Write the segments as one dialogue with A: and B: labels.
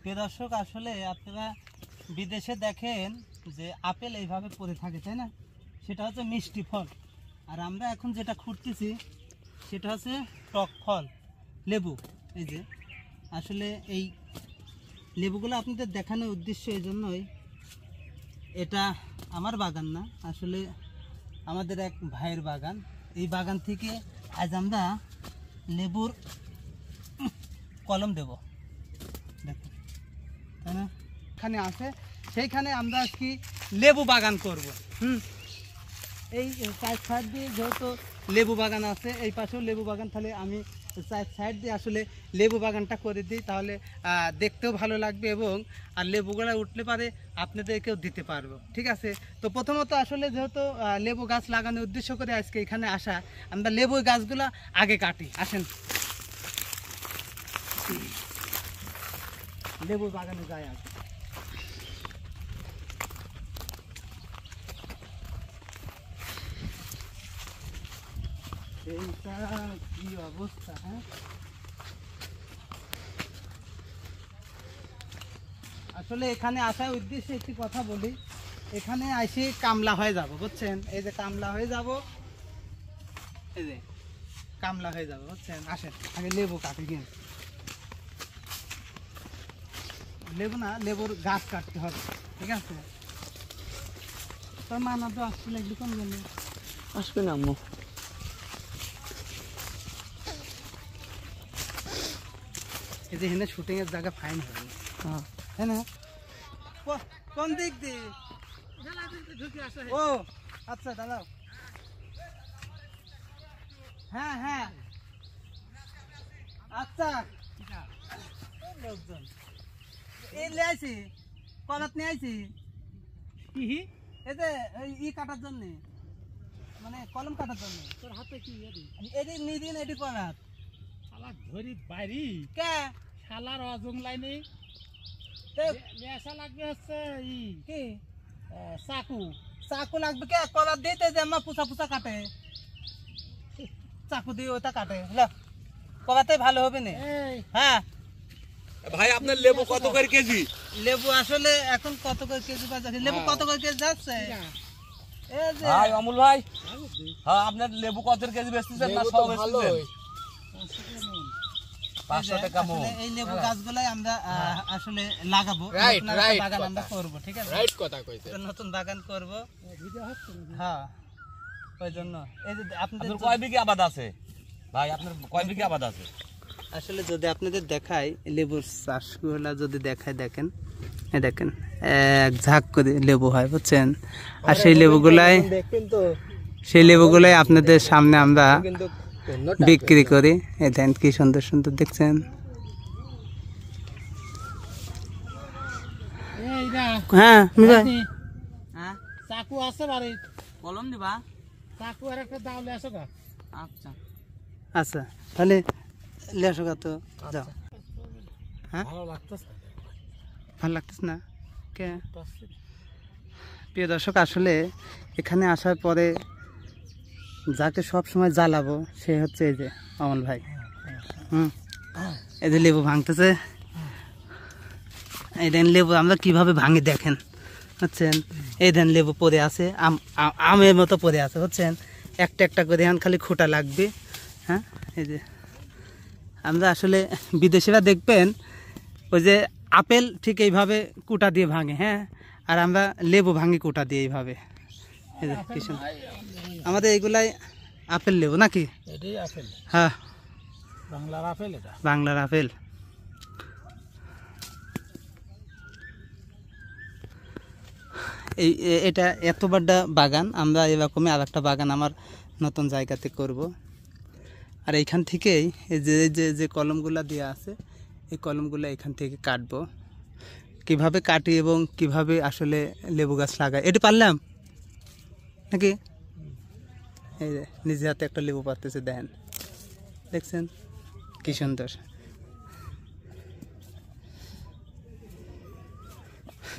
A: প্রিয় দর্শক, আসলে আপনারা বিদেশে দেখেন যে আপেল এইভাবে পড়ে থাকে, তাই না? সেটা হচ্ছে মিষ্টি ফল। আর আমরা এখন যেটা খুঁড়তেছি সেটা হচ্ছে টক ফল, লেবু। এই যে আসলে এই লেবুগুলো আপনাদের দেখানোর উদ্দেশ্য এই জন্যই, এটা আমার বাগান না, আসলে আমাদের এক ভাইয়ের বাগান। এই বাগান থেকে আজ আমরা লেবুর কলম দেব, দেখুন, তাই না? এখানে আছে, সেইখানে আমরা আজকে লেবু বাগান করব। এই সাইড দিয়ে যেহেতু লেবু বাগান আছে, এই পাশেও লেবু বাগান, তাহলে আমি সাইড দিয়ে আসলে লেবু বাগানটা করে দিই, তাহলে দেখতেও ভালো লাগবে এবং আর লেবুগুলো উঠলে পারে আপনাদেরকেও দিতে পারবো, ঠিক আছে? তো প্রথমত আসলে যেহেতু লেবু গাছ লাগানোর উদ্দেশ্য করে আজকে এখানে আসা, আমরা লেবু গাছগুলো আগে কাটি। আসেন, লেবু বাগানে যাই আগে। এইটা কি অবস্থা! হ্যাঁ, আসলে এখানে আসার উদ্দেশ্যে একটি কথা বলি, এখানে এসে কামলা হয়ে যাব, বুঝছেন? এই যে কামলা হয়ে যাব, এই যে কামলা হয়ে যাব, বুঝছেন? আসেন আগে লেবু কাটি গিয়ে, লেবু না, লেবুর গাছ কাটতে হবে, ঠিক আছে? তোর মানা তো আসলে একটু কম গেলে
B: আসবে না আম্মু।
A: এই যে হেনে শুটিং এর জায়গা ফাইন হবে, হ্যাঁ না? কোন দিক দিয়ে? ও আচ্ছা, দাঁড়াও। হ্যাঁ হ্যাঁ, আচ্ছা, লোকজন এই নিয়ে আইছি, কলাত নিয়ে আইছি, এই যে ই কাটার জন্য, মানে কলম কাটার জন্য। তোর হাতে কি এদি নিদিন, এটি কলাত
C: ধরি বাইরি
A: কে
C: শালার অজং লাইনে নেশা লাগবে হচ্ছে
A: কি
C: চাকু
A: চাকু লাগবে কে? কলার দিতে যে আমার পুষা পুষা কাটে, চাকু দিয়ে ওটা কাটে, কলাতে ভালো হবে না। হ্যাঁ
B: ভাই, আপনার লেবু কত করে কেজি?
A: লেবু আসলে এখন কত করে কেজি যাচ্ছে? লেবু কত করে কেজি যাচ্ছে? এই যে
B: ভাই অমল ভাই, হ্যাঁ, আপনার লেবু কত কেজি বেচতেছেন না সব বেচতেছেন? 500 টাকা মন।
A: এই লেবু গাছগুলাই আমরা আসলে লাগাবো, বাগান আমরা করবো, ঠিক আছে?
C: রাইট কথা কইছে।
A: নতুন বাগান করব, হ্যাঁ, ওই জন্য। এই যে আপনাদের
B: কয় বিঘা আবাদ আছে ভাই? আপনার কয় বিঘা আবাদ আছে?
A: আসলে যদি আপনাদের দেখাই লেবুর চাষগুলা যদি দেখায়, দেখেন, এই দেখেন এক ঝাঁক করে লেবু হয়, বুঝছেন? আর সেই লেবুগুলাই আপনাদের সামনে আমরা বিক্রি করি। এই দেখেন কি সুন্দর সুন্দর, দেখছেন? হ্যাঁ
C: চাকু আছে বাড়ি,
A: কলম দিবা?
C: চাকু আর একটা দাও আসো গা।
A: আচ্ছা আচ্ছা, তাহলে লেসো গা, তো যাও। হ্যাঁ,
C: ভালো লাগতেছে,
A: ভালো লাগতেছে না কে? প্রিয় দর্শক, আসলে এখানে আসার পরে যাকে সব সময় জ্বালাবো সে হচ্ছে এই যে অমল ভাই। এই যে লেবু ভাঙতেছে, এই দেন লেবু আমরা কিভাবে ভাঙি দেখেন, বুঝছেন? এই দেন লেবু পড়ে আছে, আমের মতো পড়ে আছে, বুঝছেন? একটা একটা করে এখন খালি খোঁটা লাগবে। হ্যাঁ, এই যে আমরা আসলে বিদেশিরা দেখবেন ওই যে আপেল ঠিক এইভাবে কুটা দিয়ে ভাঙে, হ্যাঁ, আর আমরা লেবু ভাঙি কুটা দিয়ে এইভাবে। এই যে কি সুন্দর, আমাদের এইগুলাই আপেল লেবু নাকি?
C: এটাই আপেল,
A: হ্যাঁ,
C: বাংলার আপেল, এটা
A: বাংলার আপেল। এটা এত বড় বাগান, আমরা এরকমই আর একটা বাগান আমার নতুন জায়গাতে করব। আর এইখান থেকেই এই যে কলমগুলো দেওয়া আছে, এই কলমগুলো এখান থেকে কাটবো। কিভাবে কাটি এবং কিভাবে আসলে লেবু গাছ লাগাই, এটি পারলাম নাকি? এই যে নিজে হাতে একটা লেবু পারতেছে, দেখেন, দেখছেন কি সুন্দর।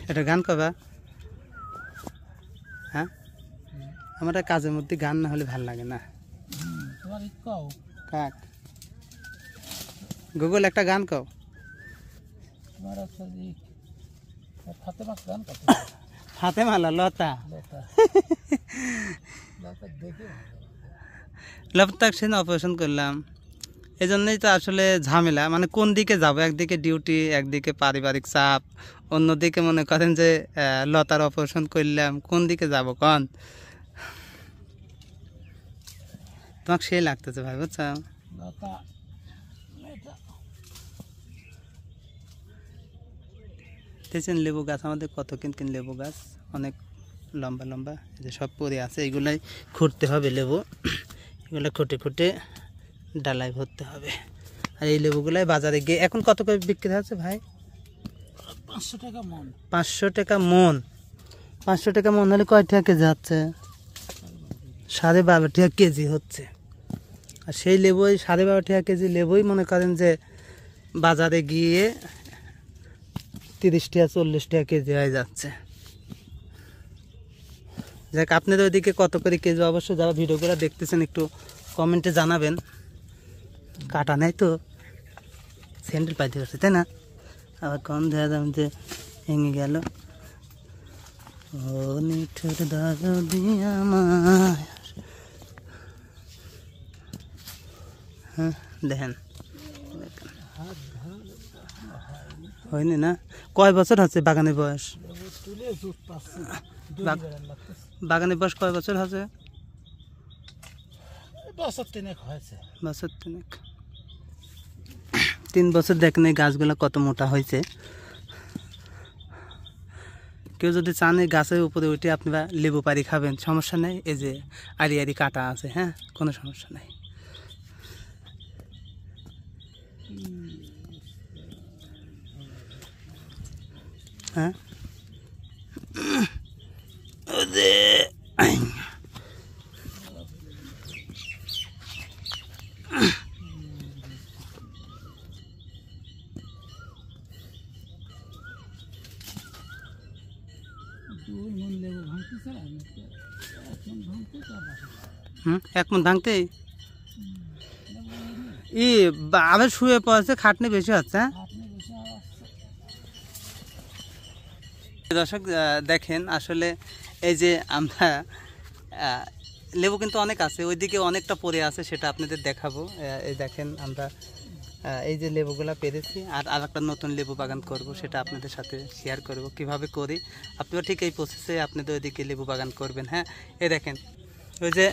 A: এটা গান কবা? হ্যাঁ, আমার কাজের মধ্যে গান না হলে ভাল লাগে না।
C: তোমার কও
A: কাক গুগল একটা গান কও।
C: তোমার একটা ফাতে মাছ গান কত
A: হাতে মালা লতা
C: লতা লতা দেখে
A: লতাক সেদিন অপারেশন করলাম, এই জন্যই তো আসলে ঝামেলা, মানে কোন দিকে যাব, একদিকে ডিউটি, একদিকে পারিবারিক চাপ, অন্যদিকে মনে করেন যে লতার অপারেশন করলাম, কোন দিকে যাব কন? তোমাকে সেই লাগতেছে ভাই, বুঝছো?
C: লতা এটা
A: দেখছেন লেবু গাছ আমাদের কত কিন লেবু গাছ, অনেক লম্বা লম্বা, এই যে সব পরে আছে, এইগুলাই খুঁড়তে হবে লেবু, এগুলো খুঁটে খুঁটে ডালায় ভরতে হবে। আর এই লেবুগুলাই বাজারে গিয়ে এখন কত করে বিক্রি হচ্ছে ভাই?
C: 500 টাকা মন।
A: 500 টাকা মন। 500 টাকা মন হলে কয় টাকা কেজি হচ্ছে? 12.5 টাকা কেজি হচ্ছে। আর সেই লেবুই 12.5 টাকা কেজি লেবুই মনে করেন যে বাজারে গিয়ে 30 টাকা 40 টাকা কেজি হয়ে যাচ্ছে। যাক, আপনাদের ওইদিকে কত করে কেজি অবশ্যই যারা ভিডিওগুলো দেখতেছেন একটু কমেন্টে জানাবেন। কাটা নাই তো, স্যান্ডেল পাইতে পারছে তাই না? আবার কম দেখা যাবে যে ভেঙে গেল। ও নিঠুর দরদি আমার, হ্যাঁ দেখেন হয়নি না? কয় বছর হচ্ছে বাগানের বয়স?
C: তুলে জুট পাচ্ছে
A: বাগানের বয়স কয় বছর হচ্ছে?
C: বছর 3 হয়েছে।
A: বছর 3 বছর দেখেন এই গাছগুলো কত মোটা হয়েছে। কেউ যদি চান এই গাছের উপরে উঠে আপনারা লেবু পাড়ি খাবেন, সমস্যা নেই, এই যে আড়ি আড়ি কাটা আছে, হ্যাঁ কোনো সমস্যা নেই। হ্যাঁ
C: লেবু ভাঙতেছে এখন ভাঙতে যাবে।
A: এক মন ভাঙতে আবার শুয়ে পড়েছে, খাটনি বেশি হচ্ছে। হ্যাঁ
C: আপনি বেশি আসছে
A: দর্শক দেখেন আসলে এই যে আমরা লেবু কিন্তু অনেক আছে, ওইদিকে অনেকটা পড়ে আছে, সেটা আপনাদের দেখাবো। এই দেখেন আমরা এই যে লেবুগুলা পেরেছি, আর একটা নতুন লেবু বাগান করব, সেটা আপনাদের সাথে শেয়ার করব কিভাবে করি। আপনারা ঠিক এই প্রসেসে আপনাদের ওইদিকে লেবু বাগান করবেন। হ্যাঁ এই দেখেন ওই যে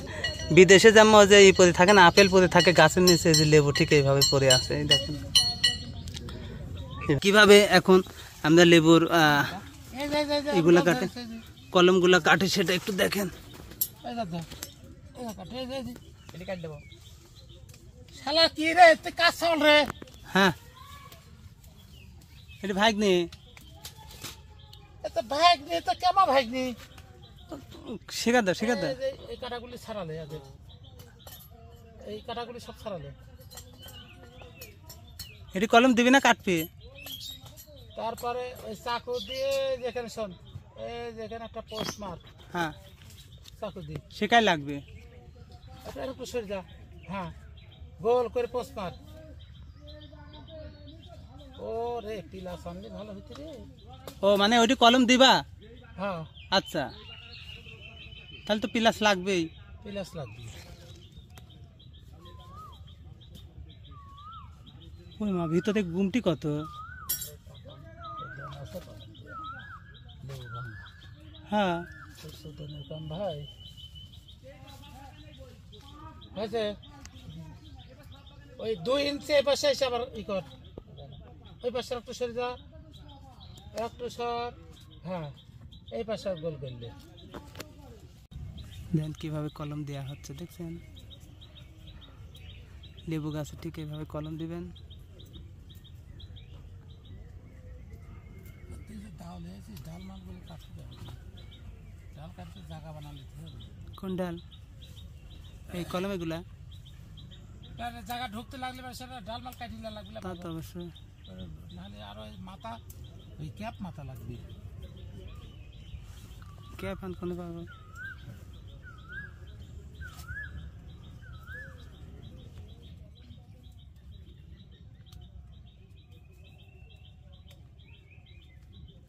A: বিদেশে যেমন যে ই পরে থাকে না, আপেল পরে থাকে গাছের নিচে, যে লেবু ঠিক এইভাবে পড়ে আছে। এই দেখেন কিভাবে এখন আমরা লেবুর এগুলা কাটে, কলমগুলা কাটে, সেটা একটু দেখেন।
C: শালা কি রে, তুই কাজ চল রে।
A: হ্যাঁ এটা ভাগ্নি,
C: এত ভাগনি তো কেমন ভাগনি?
A: শেখা দাও শেখা দাও।
C: এই কাটাগুলি ছাড়ালে আগে, এই কাটাগুলি সব ছাড়ালে,
A: এটি কলম দিবি না কাটবি?
C: তারপরে ওই চাকু দিয়ে যেখানে শোন, এই যেখানে একটা পোস্ট মার,
A: হ্যাঁ
C: চাকু দিয়ে
A: শেখাই লাগবে।
C: এটা একটু সরে যা, হ্যাঁ গোল করে পোস্ট মার। ও রে পিলা সামনে ভালো হচ্ছে রে।
A: ও মানে ওইটি কলম দিবা?
C: হ্যাঁ
A: আচ্ছা, তাহলে তো পিলাস লাগবেই।
C: পিলাস লাগবে।
A: ওই মা, ভিতরে গুমটি কত! হ্যাঁ
C: ভাই হয়েছে ওই 2 ইঞ্চি এই পাশে এসে আবার ই কর, ওই পাশে একটু সরে যা, একটু সর, হ্যাঁ এই পাশে গোল করলে।
A: দেন কিভাবে কলম দেওয়া হচ্ছে দেখছেন, লেবু গাছে ঠিক এইভাবে কলম দিবেন।
C: ডাল মালগুলো কাটতে হবে, ডাল কাটতে জায়গা বানালে
A: কোন ডাল? এই কলম এগুলা
C: জায়গা ঢুকতে লাগলে সেটা ডাল মাল কাটিলে লাগবে,
A: তা তো অবশ্যই।
C: নাহলে আরো মাথা, ওই ক্যাপ মাথা লাগবে।
A: ক্যাপ আন কোনে পাবো?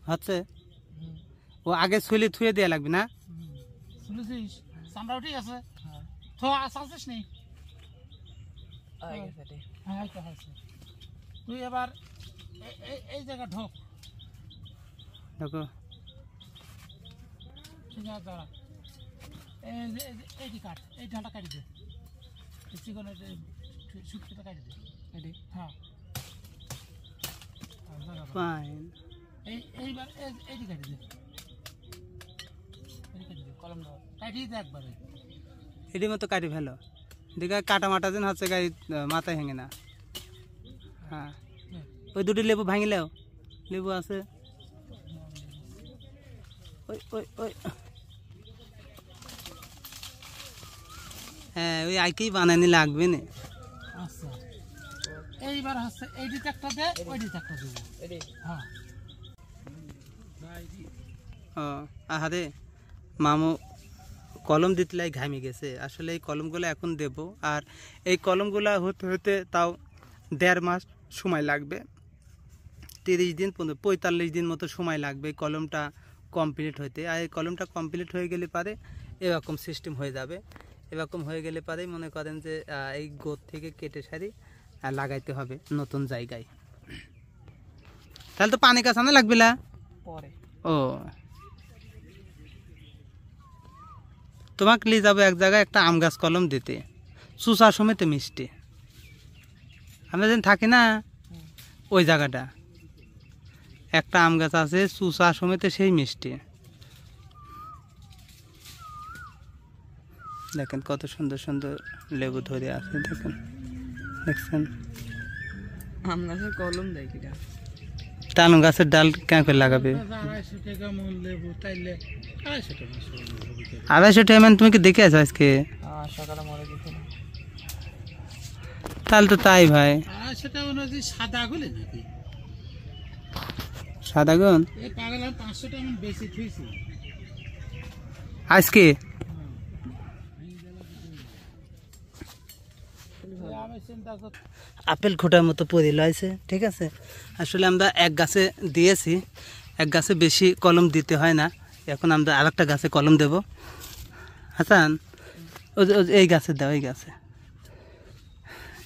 A: হচ্ছে ও আগে ছুলি থুয়ে দেওয়া লাগবে না?
C: শুনেছিস চামড়াও ঠিক আছে তো আসছিস নি হ্যাঁ এই তো হয়েছে তুই এবার এই জায়গা ঢোক
A: দেখো
C: ঠিক আছে দাঁড়া এইটি কাট এই ডালটা কাটি দে চিকন সুটকিটা কাটি দে এটি হ্যাঁ
A: ফাইন।
C: এইবার এইটি কাটি দে এইটি কাটি দে কলম কাটি দে একবারে
A: এটির মতো কাটি ফেলো, দিকে কাটা মাটা যেন হচ্ছে গাড়ি মাথায় ভেঙে না। হ্যাঁ ওই দুটি লেবু ভাঙিলেও লেবু আছে ওই ওই ওই হ্যাঁ ওই আইকেই বানানি লাগবে না।
C: আচ্ছা এইবার হচ্ছে এইটিতে একটা দে ওইটিতে একটা দেবো হ্যাঁ
A: ও আহারে মামু কলম দিতলাই ঘামে গেছে। আসলে এই কলমগুলো এখন দেব, আর এই কলমগুলো হতে হতে তাও 1.5 মাস সময় লাগবে, 30 দিন 45 দিন মতো সময় লাগবে এই কলমটা কমপ্লিট হইতে। আর এই কলমটা কমপ্লিট হয়ে গেলে পারে এরকম সিস্টেম হয়ে যাবে। এরকম হয়ে গেলে পারেই মনে করেন যে এই গোদ থেকে কেটে সারি লাগাইতে হবে নতুন জায়গায়। তাহলে তো পানি কাছানো লাগবে না
C: পরে।
A: ও তোমাকে নিয়ে যাবো এক জায়গায় একটা আম গাছ কলম দিতে, চুষার সমেত মিষ্টি। আমরা যেন থাকি না ওই জায়গাটা, একটা আম গাছ আছে চুষা সমেত সেই মিষ্টি। দেখেন কত সুন্দর সুন্দর লেবু ধরে আছে, দেখেন দেখছেন।
B: আম গাছের কলম দেয় কিটা,
A: তাল গাছের ডাল কেন করে লাগাবে?
C: 250 টাকা মন লেবু তাইলে 250 টাকা
A: 250 টাকা মানে তুমি কি দেখে আছো আজকে?
B: সকালে মরে গেছে।
A: তাহলে তো তাই ভাই।
C: 250 টাকা মানে সাদা গুলি নাকি
A: সাদা গুণ
C: এই পাগল 500 টাকা মন বেশি থুইছি
A: আজকে।
C: আমি চিন্তা কর
A: আপেল খোটার মতো পরি লয়েছে, ঠিক আছে। আসলে আমরা এক গাছে দিয়েছি, এক গাছে বেশি কলম দিতে হয় না। এখন আমরা আরেকটা গাছে কলম দেব। হাসান এই গাছে দাও, এই গাছে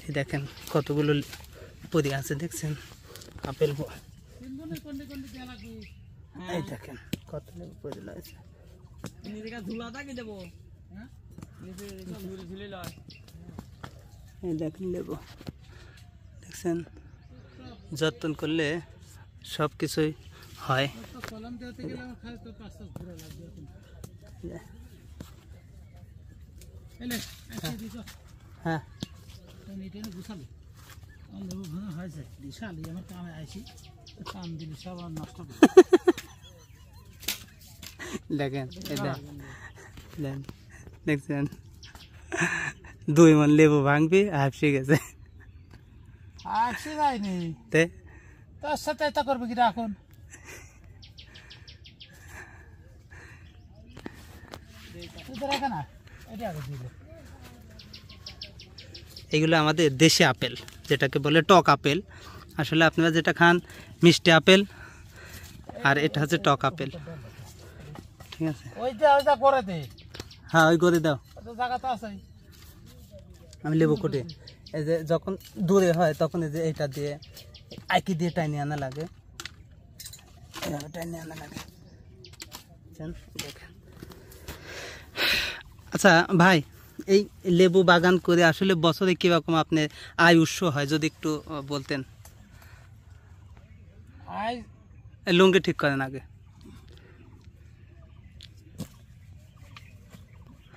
A: এই দেখেন কতগুলো পরি আছে, দেখছেন আপেল। এই দেখেন কত লেবু পরি লয়েছে। এই দেখেন লেবু, দেখছেন যত্ন করলে সব কিছুই হয়।
C: কলম দিতে গেলে আমার খালি তো 500 ঘুরে লাগবে এখন এলে আসি দিছো
A: হ্যাঁ
C: নিতে নে গুছালি আমার লেবু ভাঙা হয়েছে দিশালি আমার কামে আইছি কাম দিলি সব আর নষ্ট করে
A: দেখেন এটা দেখছেন 2 মণ লেবু ভাঙবি হাফসে গেছে।
C: আসি যায়নি
A: তে
C: তোর সাথে এটা করবে কি এখন না এটা আগে দিলে।
A: এগুলো আমাদের দেশি আপেল, যেটাকে বলে টক আপেল। আসলে আপনারা যেটা খান মিষ্টি আপেল, আর এটা হচ্ছে টক আপেল, ঠিক আছে।
C: ওইটা করে দে।
A: হ্যাঁ ওই করে দাও,
C: তো জায়গা তো আছে।
A: আমি লেবু কুটে এই যে যখন দূরে হয় তখন এই যে এটা দিয়ে আইকি দিয়ে টাইনে আনা লাগে, এভাবে টাইনে আনা লাগে। দেখেন আচ্ছা ভাই, এই লেবু বাগান করে আসলে বছরে কিরকম আপনার আয় উৎস হয় যদি একটু বলতেন। লুঙ্গি ঠিক করেন আগে।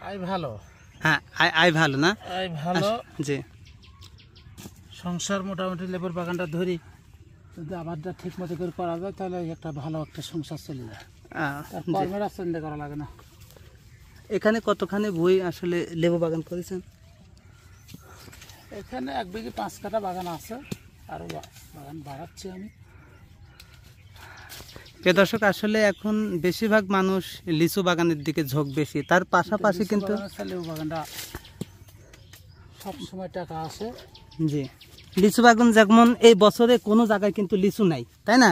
C: আয় ভালো,
A: হ্যাঁ আয় ভালো না?
C: আয় ভালো
A: জি।
C: সংসার মোটামুটি লেবুর বাগানটা ধরি যদি আবারটা ঠিক মতো করে করা যায় তাহলে একটা ভালো একটা সংসার চলে যায়, কর্মের চিন্তা করা লাগে না।
A: এখানে কতখানি বই আসলে লেবু বাগান করেছেন?
C: এখানে 1 বিঘে 5 কাঠা বাগান আছে, আরো বাগান বাড়াচ্ছি আমি।
A: প্রিয় দর্শক, আসলে এখন বেশিরভাগ মানুষ লিচু বাগানের দিকে ঝোঁক বেশি, তার পাশাপাশি কিন্তু
C: লেবু বাগানটা সব সময় টাকা আসে।
A: জি, লিচু বাগান যেমন এই বছরে কোনো জায়গায় কিন্তু লিচু নাই, তাই না?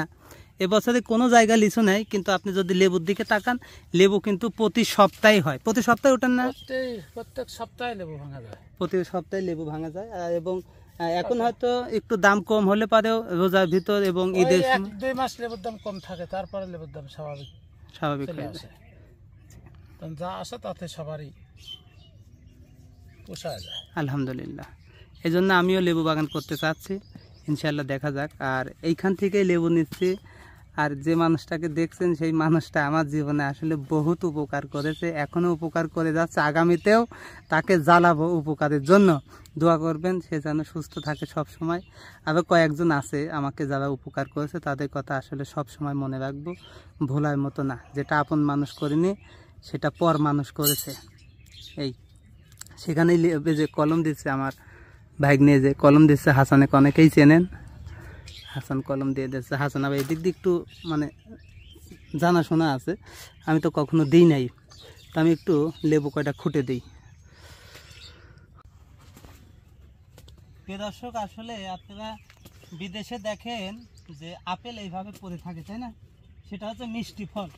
A: এবছরে কোনো জায়গায় লিচু নেই, কিন্তু আপনি যদি লেবুর দিকে তাকান, লেবু কিন্তু প্রতি সপ্তাহে হয়। প্রতি সপ্তাহে ওঠান না?
C: প্রত্যেক সপ্তাহে লেবু ভাঙা যায়।
A: প্রতি সপ্তাহে লেবু ভাঙা যায়। এবং এখন হয়তো একটু দাম কম হলে পারেও রোজার ভিতর এবং ঈদের সময়
C: 1-2 মাস লেবুর দাম কম থাকে, তারপরে লেবুর দাম
A: স্বাভাবিক
C: চলে
A: হয়ে
C: আসে।
A: যায়।
C: তখন যা আসে তাতে সবারই পোষায় যায়।
A: আলহামদুলিল্লাহ। এই জন্য আমিও লেবু বাগান করতে চাচ্ছি, ইনশাল্লাহ দেখা যাক। আর এইখান থেকেই লেবু নিচ্ছি। আর যে মানুষটাকে দেখছেন সেই মানুষটা আমার জীবনে আসলে বহুত উপকার করেছে, এখনও উপকার করে যাচ্ছে, আগামীতেও তাকে জ্বালাবো উপকারের জন্য। দোয়া করবেন সে যেন সুস্থ থাকে সব সময়। আরও কয়েকজন আছে আমাকে যারা উপকার করেছে, তাদের কথা আসলে সব সময় মনে রাখবো, ভোলার মতো না। যেটা আপন মানুষ করেনি সেটা পর মানুষ করেছে। এই সেখানেই যে কলম দিচ্ছে আমার ভাগ্নে, যে কলম দিচ্ছে হাসানেকে অনেকেই চেনেন, হাসান কলম দিয়ে দিচ্ছে। হাসান আবার এদিক দিয়ে একটু মানে জানাশোনা আছে, আমি তো কখনো দিই নাই, তো আমি একটু লেবু কয়টা খুঁটে দিই। প্রিয় দর্শক, আসলে আপনারা বিদেশে দেখেন যে আপেল এইভাবে পড়ে থাকে, তাই না? সেটা হচ্ছে মিষ্টি ফল।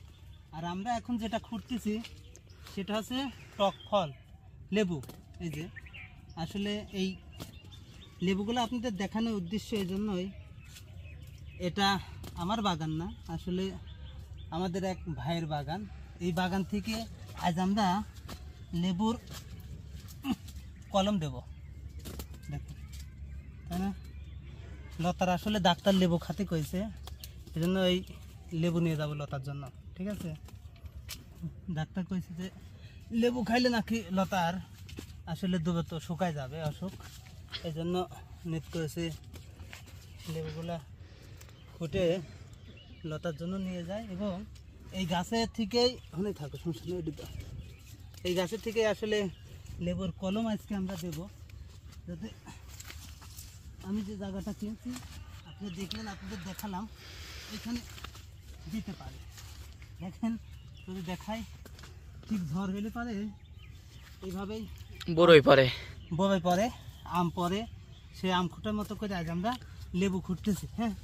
A: আর আমরা এখন যেটা খুঁটতেছি সেটা হচ্ছে টক ফল, লেবু। এই যে আসলে এই লেবুগুলো আপনাদের দেখানোর উদ্দেশ্য এই জন্যই, এটা আমার বাগান না, আসলে আমাদের এক ভাইয়ের বাগান। এই বাগান থেকে আজ আমরা লেবুর কলম দেব, দেখুন, তাই না? লতার আসলে ডাক্তার লেবু খাতে কইছে, এই জন্য এই লেবু নিয়ে যাবো লতার জন্য, ঠিক আছে? ডাক্তার কইছে যে লেবু খাইলে নাকি লতার আসলে দুবে তো শুকায় যাবে অসুখ, এই জন্য নিত করেছে লেবুগুলা ফুটে লতার জন্য নিয়ে যায়। এবং এই গাছের থেকেই অনেক থাকে সমস্যা নেই, এই গাছের থেকে আসলে লেবুর কলম আজকে আমরা দেব, যাতে আমি যে জায়গাটা কিনছি আপনি দেখলেন, আপনাদের দেখালাম, এখানে দিতে পারে। দেখেন যদি দেখাই, ঠিক ঝড় হলে পারে এইভাবেই
B: বড়ই পরে
A: বড়ই পরে, আম পরে, সে আম খুঁটার মতো করে আজ আমরা লেবু খুঁটতেছি। হ্যাঁ,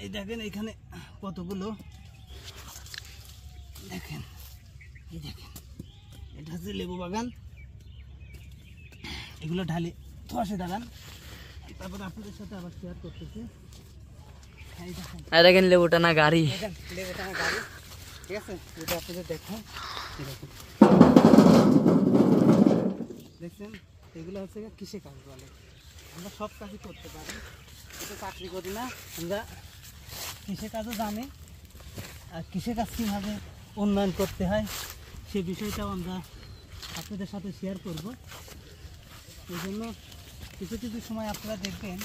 A: এই দেখেন এখানে কতগুলো, দেখেন, এই দেখেন, এটা হচ্ছে লেবু বাগান, এগুলো ঢালি ধসে দাঁড়ান। তারপরে আপনাদের সাথে আবার শেয়ার করতেছি। এই দেখেন,
B: দেখেন লেবুটা না গাড়ি,
A: দেখেন লেবুটা আমার গাড়ি, ঠিক আছে? এটা আপনাদের দেখেন, দেখুন, দেখছেন, এগুলো হচ্ছে কৃষি কাজ বলে। আমরা সব কাজই করতে পারি, এটা চাকরি করি না, আমরা কৃষি কাজও জানি। আর কৃষি কাজ কীভাবে উন্নয়ন করতে হয় সে বিষয়টাও আমরা আপনাদের সাথে শেয়ার করব। এই জন্য কিছু কিছু সময় আপনারা দেখবেন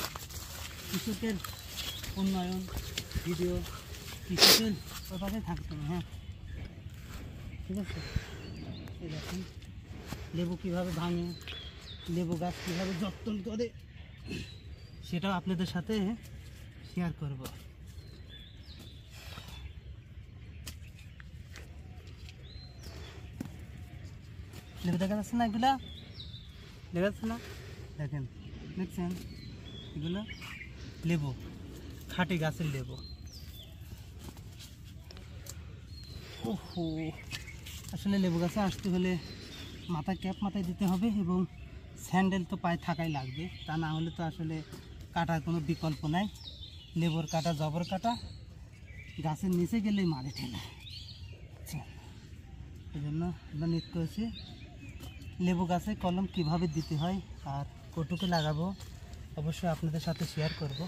A: কৃষকের উন্নয়ন ভিডিও, কৃষকের ব্যাপারে থাকতে হবে। হ্যাঁ, ঠিক আছে? এই দেখুন লেবু কীভাবে ভাঙে, লেবু গাছ কীভাবে যত্ন করে, সেটাও আপনাদের সাথে শেয়ার করব। লেবু দেখা যাচ্ছে না, এগুলা দেখা যাচ্ছে না, দেখেন, দেখছেন এগুলো লেবু, খাঁটি গাছের লেবু। ওহো, আসলে লেবু গাছে আসতে হলে মাথায় ক্যাপ মাথায় দিতে হবে এবং স্যান্ডেল তো পায়ে থাকাই লাগবে, তা না হলে তো আসলে কাটার কোনো বিকল্প নাই। লেবুর কাটা, জবর কাটা, গাছের নিচে গেলেই মারে ঠেলা। এই জন্য আমরা নিত করেছি লেবু গাছে কলম কিভাবে দিতে হয় আর কটুকে লাগাবো, অবশ্যই আপনাদের সাথে শেয়ার করব।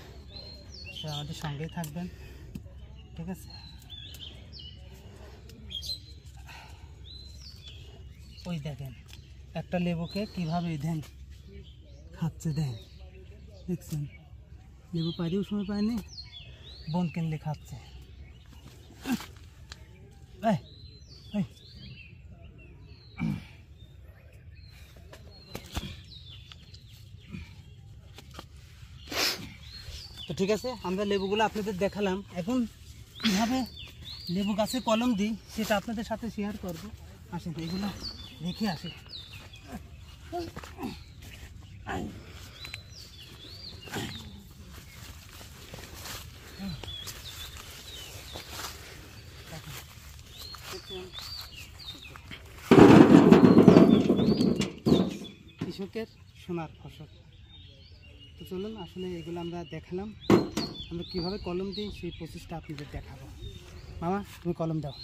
A: আমাদের সঙ্গেই থাকবেন, ঠিক আছে? ওই দেখেন একটা লেবুকে কীভাবে দেন খাচ্ছে, দেন, দেখছেন? লেবু পাইলেও সময় পায়নি, বন কিনলে খাচ্ছে। তো ঠিক আছে, আমরা লেবুগুলো আপনাদের দেখালাম। এখন কীভাবে লেবু গাছে কলম দিই সেটা আপনাদের সাথে শেয়ার করবো। আসেন এগুলো রেখে আসি। তো কৃষকের সোনার ফসল। তো চলুন আসলে এগুলো আমরা দেখালাম, আমরা কীভাবে কলম দিই সেই প্রসেসটা আপনাদের দেখাবো। মামা তুমি কলম দাও।